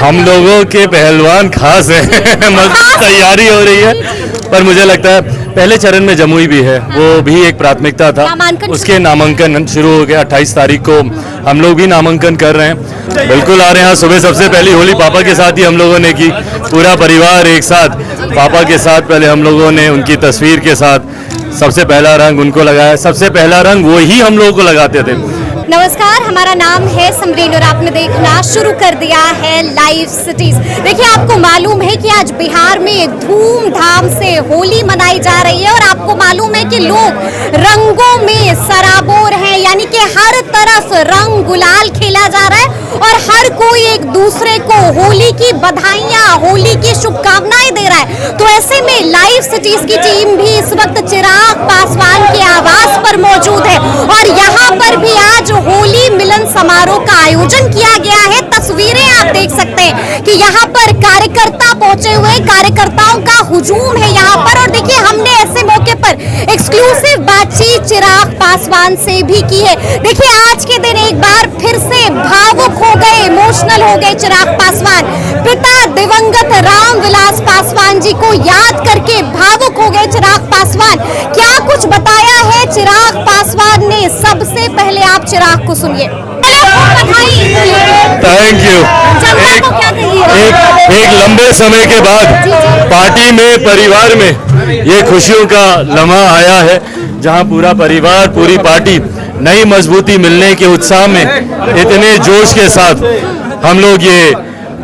हम लोगों के पहलवान खास है मस्त तैयारी हो रही है, पर मुझे लगता है पहले चरण में जमुई भी है, वो भी एक प्राथमिकता था। उसके नामांकन शुरू हो गया 28 तारीख को, हम लोग भी नामांकन कर रहे हैं। बिल्कुल आ रहे हैं। सुबह सबसे पहली होली पापा के साथ ही हम लोगों ने की, पूरा परिवार एक साथ पापा के साथ। पहले हम लोगों ने उनकी तस्वीर के साथ सबसे पहला रंग उनको लगाया, सबसे पहला रंग वो ही हम लोगों को लगाते थे। नमस्कार, हमारा नाम है समरीन और आपने देखना शुरू कर दिया है लाइव सिटीज। देखिए, आपको मालूम है कि आज बिहार में धूमधाम से होली मनाई जा रही है और आपको मालूम है कि लोग रंगों में सराबोर हैं, यानी कि हर तरफ रंग गुलाल खेला जा रहा है और हर कोई एक दूसरे को होली की बधाइयां, होली की शुभकामनाएं दे रहा है। तो ऐसे में लाइव सिटीज की टीम भी इस वक्त चिराग पासवान के आवास पर मौजूद है और यहाँ पर भी आज होली मिलन समारोह का आयोजन किया गया है। तस्वीरें आप देख सकते हैं कि यहाँ पर कार्यकर्ता पहुंचे हुए, कार्यकर्ताओं का हुजूम है यहाँ पर। और देखिए, हमने ऐसे मौके पर एक्सक्लूसिव बातचीत चिराग पासवान से भी की है। देखिए, आज के दिन एक बार फिर से भावुक हो गए, इमोशनल हो गए चिराग पासवान। पिता दिवंगत रामविलास पासवान जी को याद करके भावुक हो गए चिराग पासवान। क्या कुछ बताया है चिराग पासवान ने, सबसे पहले आप चिराग को सुनिए। Thank you. एक लंबे समय के बाद पार्टी में, परिवार में ये खुशियों का लम्हा आया है, जहां पूरा परिवार, पूरी पार्टी नई मजबूती मिलने के उत्साह में इतने जोश के साथ हम लोग ये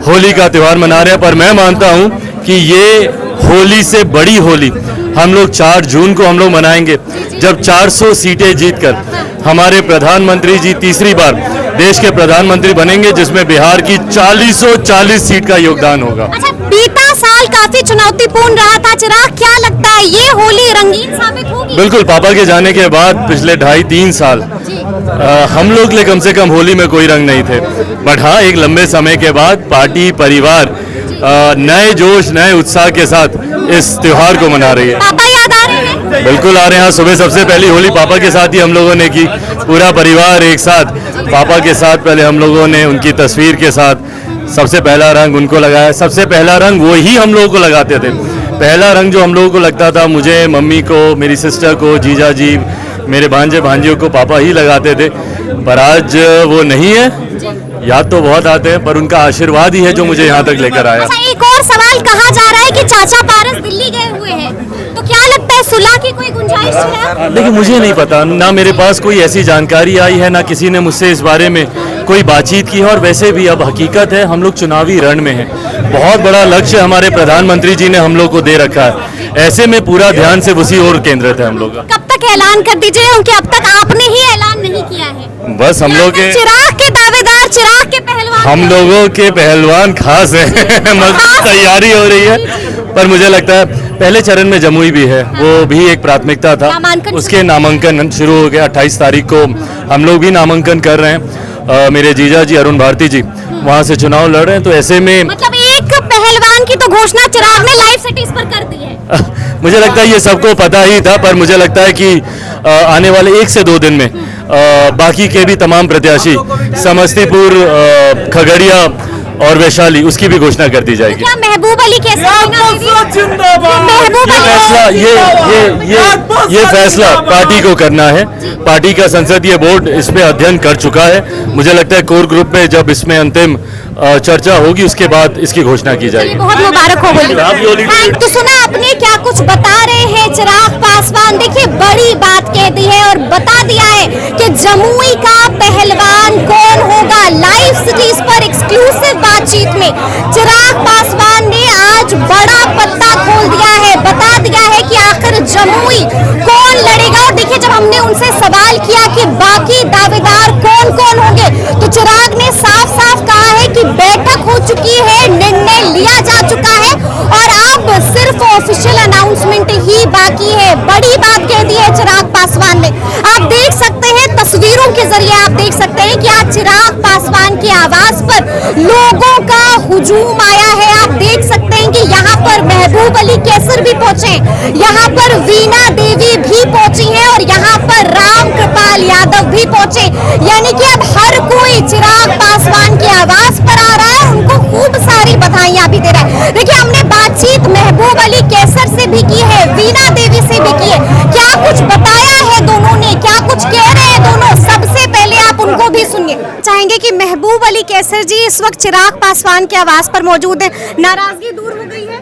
होली का त्यौहार मना रहे हैं। पर मैं मानता हूं कि ये होली से बड़ी होली हम लोग 4 जून को हम लोग मनाएंगे, जब 400 सीटें जीतकर हमारे प्रधानमंत्री जी तीसरी बार देश के प्रधानमंत्री बनेंगे, जिसमें बिहार की 40 सीट का योगदान होगा। अच्छा, बीता साल काफी चुनौतीपूर्ण रहा था चिराग, क्या लगता है ये होली रंगीन साबित होगी? बिल्कुल, पापा के जाने के बाद पिछले 2.5-3 साल हम लोग लिए कम से कम होली में कोई रंग नहीं थे। बट हाँ, एक लंबे समय के बाद पार्टी, परिवार नए जोश, नए उत्साह के साथ इस त्योहार को मना रही है। पापा याद आ रहे हैं? बिल्कुल आ रहे हैं। सुबह सबसे पहली होली पापा के साथ ही हम लोगों ने की, पूरा परिवार एक साथ पापा के साथ। पहले हम लोगों ने उनकी तस्वीर के साथ सबसे पहला रंग उनको लगाया, सबसे पहला रंग वो ही हम लोगों को लगाते थे। पहला रंग जो हम लोगों को लगता था, मुझे, मम्मी को, मेरी सिस्टर को, जीजा जी, मेरे भांजे भांजियों को पापा ही लगाते थे। पर आज वो नहीं है। याद तो बहुत आते हैं, पर उनका आशीर्वाद ही है जो मुझे यहाँ तक लेकर आया। अच्छा, एक और सवाल, कहा जा रहा है कि चाचा पारस दिल्ली गए हुए हैं, तो क्या लगता है सुलह की कोई गुंजाइश है? देखिए, मुझे नहीं पता, ना मेरे पास कोई ऐसी जानकारी आई है, ना किसी ने मुझसे इस बारे में कोई बातचीत की है। और वैसे भी अब हकीकत है, हम लोग चुनावी रण में हैं। बहुत बड़ा लक्ष्य हमारे प्रधानमंत्री जी ने हम लोग को दे रखा है, ऐसे में पूरा ध्यान से उसी ओर केंद्रित है हम लोग का। कब तक ऐलान कर दीजिए, क्योंकि अब तक आपने ही ऐलान नहीं किया है। बस हम लोग के चिराग के दावेदार, चिराग के पहलवान, हम लोगों के पहलवान खास है मस्त तैयारी हो रही है, पर मुझे लगता है पहले चरण में जमुई भी है, वो भी एक प्राथमिकता था। उसके नामांकन शुरू हो गया 28 तारीख को, हम लोग भी नामांकन कर रहे हैं। मेरे जीजा जी अरुण भारती जी वहाँ से चुनाव लड़ रहे हैं, तो ऐसे में मतलब एक पहलवान की तो घोषणा चिराग ने लाइव सिटीज पर कर दी है। मुझे लगता है ये सबको पता ही था, पर मुझे लगता है कि आने वाले 1 से 2 दिन में बाकी के भी तमाम प्रत्याशी समस्तीपुर, खगड़िया और वैशाली, उसकी भी घोषणा कर दी जाएगी। क्या महबूब अली कैसे? ये फैसला पार्टी को करना है। पार्टी का संसदीय बोर्ड इस पे अध्ययन कर चुका है। मुझे लगता है कोर ग्रुप में जब इसमें अंतिम चर्चा होगी, उसके बाद इसकी घोषणा की जाएगी। बहुत मुबारक हो होली। तो सुना आपने, क्या कुछ बता रहे हैं चिराग पासवान। देखिए, बड़ी बात कह दी है और बता दिया है कि जमुई का पहलवान कौन होगा। लाइव सिटीज पर एक्सक्लूसिव बातचीत में चिराग पासवान ने आज बड़ा पत्ता खोल दिया है, बता दिया है कि आखिर जमुई कौन लड़ेगा। और देखिए, जब हमने उनसे सवाल किया कि बाकी दावेदार कौन कौन होंगे, तो चिराग ने साफ साफ कहा है कि बैठक हो चुकी है, निर्णय लिया जा चुका है और अब सिर्फ ऑफिशियल अनाउंसमेंट ही बाकी है। बड़ी बात कह दी है चिराग पासवान ने। आप देख सकते हैं, तस्वीरों के जरिए आप देख सकते हैं कि आज चिराग पासवान के आवास पर लोगों का हुजूम आया है। आप देख सकते हैं कि यहाँ पर महबूब अली कैसर भी पहुंचे, यहाँ पर वीना देवी भी पहुंची हैं और यहाँ पर राम कृपाल यादव भी पहुंचे। यानी कि अब हर कोई चिराग पासवान के आवास पर आ रहा है, उनको खूब महबूब अली कैसर से भी की है, वीणा देवी से भी की है। क्या कुछ बताया है दोनों ने, क्या कुछ कह रहे हैं दोनों, सबसे पहले आप उनको भी सुनिए। चाहेंगे कि महबूब अली कैसर जी इस वक्त चिराग पासवान के आवास पर मौजूद हैं, नाराजगी दूर हो गई है?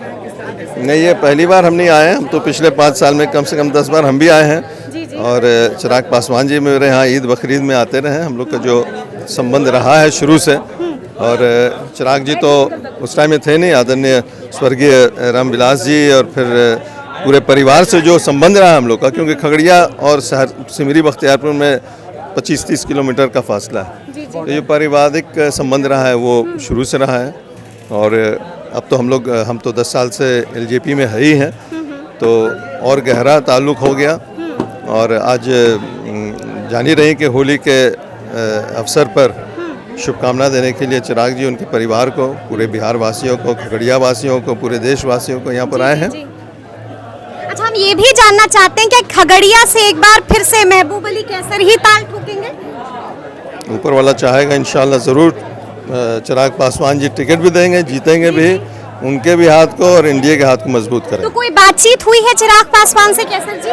नहीं, ये पहली बार हम नहीं आए हैं। हम तो पिछले 5 साल में कम से कम 10 बार हम भी आए हैं। और चिराग पासवान जी मेरे यहाँ ईद बकरीद में आते रहे हैं। हम लोग का जो संबंध रहा है शुरू से। और चिराग जी तो उस टाइम में थे नहीं, आदरणीय स्वर्गीय रामविलास जी, और फिर पूरे परिवार से जो संबंध रहा हम लोग का, क्योंकि खगड़िया और शहर सिमरी बख्तियारपुर में 25-30 किलोमीटर का फासला है। तो ये पारिवारिक संबंध रहा है, वो शुरू से रहा है। और अब तो हम तो 10 साल से एलजेपी में है ही हैं, तो और गहरा ताल्लुक़ हो गया। और आज जान ही रही कि होली के अवसर पर शुभकामना देने के लिए चिराग जी उनके परिवार को, पूरे बिहार वासियों को, खगड़िया वासियों को, पूरे देशवासियों को यहाँ पर आए हैं। अच्छा, हम ये भी जानना चाहते हैं कि खगड़िया से एक बार फिर से महबूब अली कैसर ही ताल ठोकेंगे? ऊपर वाला चाहेगा इंशाल्लाह ज़रूर चिराग पासवान जी टिकट भी देंगे, जीतेंगे भी, उनके भी हाथ को और इंडिया के हाथ को मजबूत करें। तो कोई बातचीत हुई है चिराग पासवान से कैसर जी?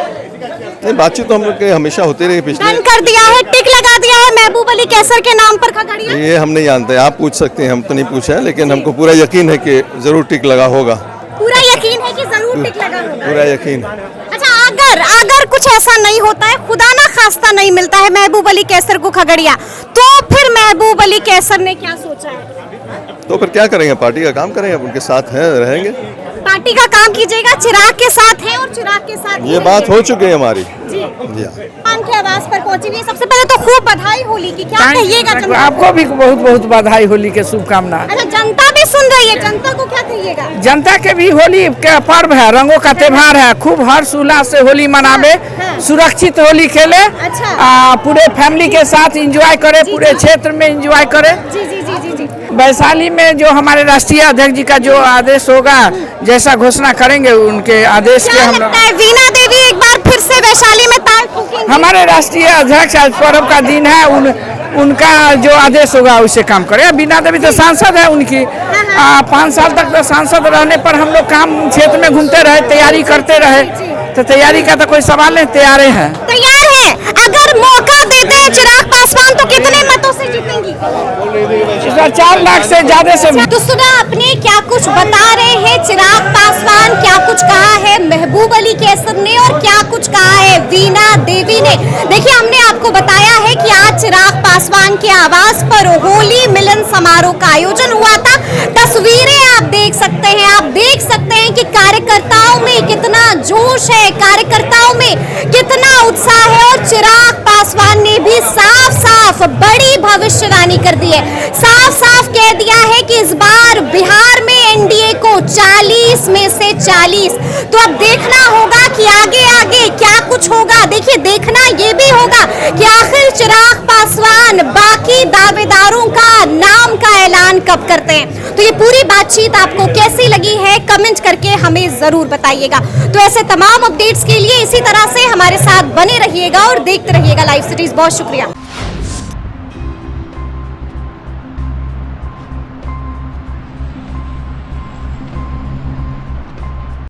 नहीं, बातचीत तो हम लोग के हमेशा होती रही। पिछले डन कर दिया है, टिक लगा दिया है महबूब अली कैसर के नाम पर खगड़िया? ये हम नहीं जानते, आप पूछ सकते हैं, हम तो नहीं पूछे हैं, लेकिन हमको पूरा यकीन है कि जरूर टिक लगा होगा। पूरा यकीन है कि जरूर टिक लगा होगा? पूरा यकीन। अच्छा, अगर कुछ ऐसा नहीं होता है, खुदा ना खास्ता नहीं मिलता है महबूब अली कैसर को खगड़िया, तो फिर महबूब अली कैसर ने क्या सोचा है? तो फिर क्या करेंगे, पार्टी का काम करेंगे, उनके साथ हैं, रहेंगे। पार्टी का काम कीजिएगा, चिराग के साथ है और चिराग के साथ ये बात हो चुकी है हमारी। जी हाँ। पान के आवास पर पहुंची हुई है। सबसे पहले तो खूब बधाई होली की, क्या कहिएगा जनता? आपको भी बहुत बहुत बधाई होली के शुभकामना। अच्छा, जनता भी सुन रही है, जनता को क्या कहिएगा? जनता के भी होली का पर्व है, रंगों का त्योहार है, खूब हर्ष उल्लास से होली मनावे, सुरक्षित होली खेले, पूरे फैमिली के साथ एंजॉय करे, पूरे क्षेत्र में एंजॉय करे। जी जी जी जी जी। वैशाली में जो हमारे राष्ट्रीय अध्यक्ष जी का जो आदेश होगा, जैसा घोषणा करेंगे उनके आदेश के हम लोग। वीणा देवी एक बार फिर से वैशाली में ताल ठोकेंगी? हमारे राष्ट्रीय अध्यक्ष, आज पर्व का दिन है, उनका जो आदेश होगा उसे काम करे। वीणा देवी तो सांसद है उनकी, 5 साल तक तो सांसद रहने पर हम लोग काम क्षेत्र में घूमते रहे, तैयारी करते रहे, तो तैयारी का तो कोई सवाल नहीं, तैयार है। अगर मौका देते हैं चिराग पासवान तो कितने मतों से जीतेंगी? इस बार 4 लाख से ज्यादा से। तो सुना आपने क्या कुछ बता रहे हैं चिराग पासवान, क्या कुछ कहा है महबूब अली कैसर ने और क्या कुछ कहा है वीणा देवी ने। देखिए, हमने आपको बताया है कि आज चिराग पासवान के आवास पर होली मिलन समारोह का आयोजन हुआ था। तस्वीरें आप देख सकते हैं, आप देख सकते हैं कि कार्यकर्ताओं में कितना जोश है, कार्यकर्ताओं में कितना उत्साह है। और चिराग पासवान ने भी साफ साफ बड़ी भविष्यवाणी कर दी है, साफ साफ कह दिया है कि इस बार बिहार में एनडीए को 40 में से 40। तो अब देखना होगा कि आगे आगे क्या कुछ होगा। देखिए, देखना ये भी होगा कि आखिर चिराग पासवान बाकी दावेदारों का नाम का ऐलान कब करते हैं। तो ये पूरी बातचीत आपको कैसी लगी है, कमेंट करके हमें जरूर बताइएगा। तो ऐसे तमाम अपडेट्स के लिए इसी तरह से हमारे साथ बने रहिएगा और देखते रहिएगा लाइव सिटीज। बहुत शुक्रिया।